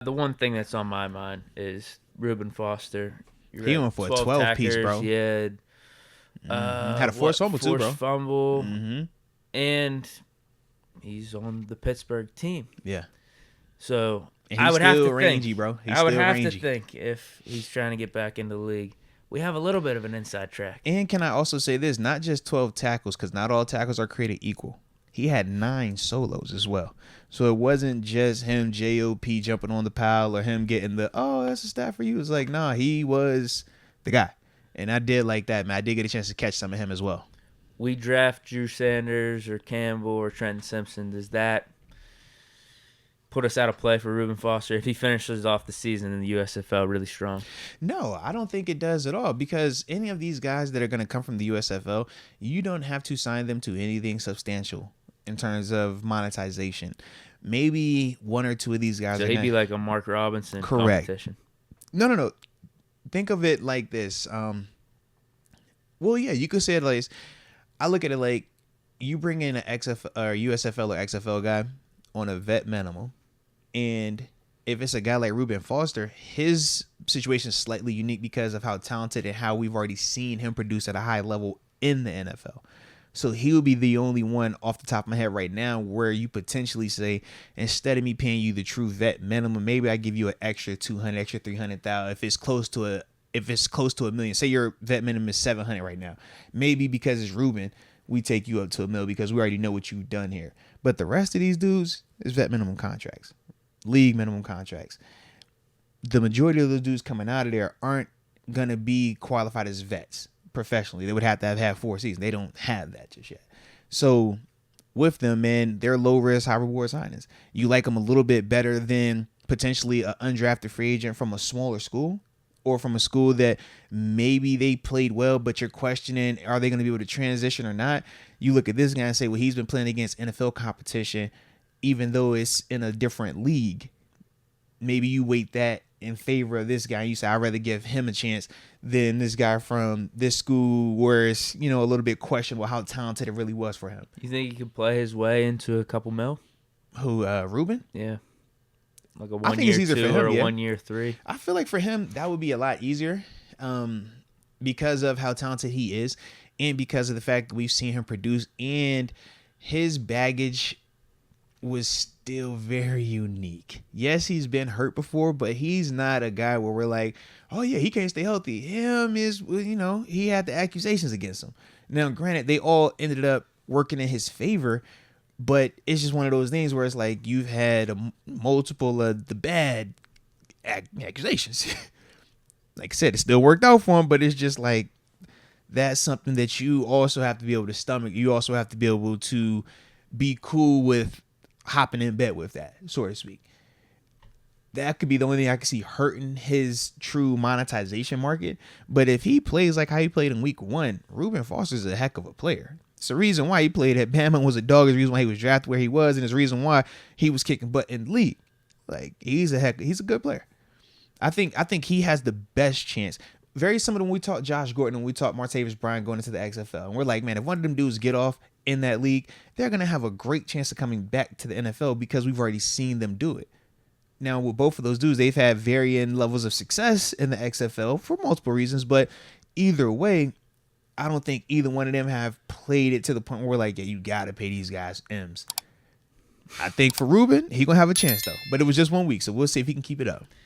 The one thing that's on my mind is Ruben Foster. He went for a 12 piece, bro. He had Had a forced fumble too, bro. Forced fumble, Mm-hmm. and he's on the Pittsburgh team. Yeah. So And I he's would have still to rangy, think, bro. He's I would still have rangy. to think if he's trying to get back into the league, we have a little bit of an inside track. And can I also say this? Not just 12 tackles, because not all tackles are created equal. He had 9 solos as well. So it wasn't just him JOP jumping on the pile or him getting the, oh, that's a stat for you. It's like, nah, he was the guy. And I did like that, man. I did get a chance to catch some of him as well. We draft Drew Sanders or Campbell or Trenton Simpson. Does that put us out of play for Ruben Foster if he finishes off the season in the USFL really strong? No, I don't think it does at all, because any of these guys that are going to come from the USFL, you don't have to sign them to anything substantial in terms of monetization. Maybe 1 or 2 of these guys So he'd be like a Mark Robinson competition. No. Think of it like this. Well, yeah, you could say it like this. I look at it like you bring in an XFL or USFL or XFL guy on a vet minimum, and if it's a guy like Ruben Foster, his situation is slightly unique because of how talented and how we've already seen him produce at a high level in the NFL. So he would be the only one off the top of my head right now where you potentially say, instead of me paying you the true vet minimum, maybe I give you an extra 200, extra 300,000 if it's close to $1 million. Say your vet minimum is 700 right now. Maybe because it's Ruben, we take you up to $1 million because we already know what you've done here. But the rest of these dudes is vet minimum contracts, league minimum contracts. The majority of those dudes coming out of there aren't gonna be qualified as vets professionally. They would have to have had 4 seasons. They don't have that just yet. So with them, man, they're low risk, high reward signings. You like them a little bit better than potentially an undrafted free agent from a smaller school, or from a school that maybe they played well, but you're questioning, are they going to be able to transition or not? You look at this guy and say, well, he's been playing against NFL competition, even though it's in a different league. Maybe you weight that in favor of this guy. You say, I'd rather give him a chance than this guy from this school where it's, a little bit questionable how talented it really was for him. You think he could play his way into a couple mil? Who, Ruben? Yeah. Like a I think it's 1 year easier 2 for him, or a yeah. 1 year 3. I feel like for him, that would be a lot easier because of how talented he is and because of the fact that we've seen him produce, and his baggage was still very unique. Yes, he's been hurt before, but he's not a guy where we're like, oh yeah, he can't stay healthy. Him is, he had the accusations against him. Now, granted, they all ended up working in his favor, but it's just one of those things where it's like you've had multiple of the bad accusations. Like I said, it still worked out for him, but it's just like that's something that you also have to be able to stomach. You also have to be able to be cool with hopping in bed with that, so to speak. That could be the only thing I can see hurting his true monetization market. But if he plays like how he played in week 1, Ruben Foster's a heck of a player. It's the reason why he played at Bama, was a dog. It's the reason why he was drafted where he was, and it's the reason why he was kicking butt in the league. Like, he's a good player. I think he has the best chance. Very similar to when we talked Josh Gordon and we talked Martavis Bryant going into the XFL. And we're like, man, if one of them dudes get off in that league, they're going to have a great chance of coming back to the NFL because we've already seen them do it. Now, with both of those dudes, they've had varying levels of success in the XFL for multiple reasons. But either way, I don't think either one of them have played it to the point where we're like, yeah, you got to pay these guys M's. I think for Ruben, he's going to have a chance, though. But it was just 1 week, so we'll see if he can keep it up.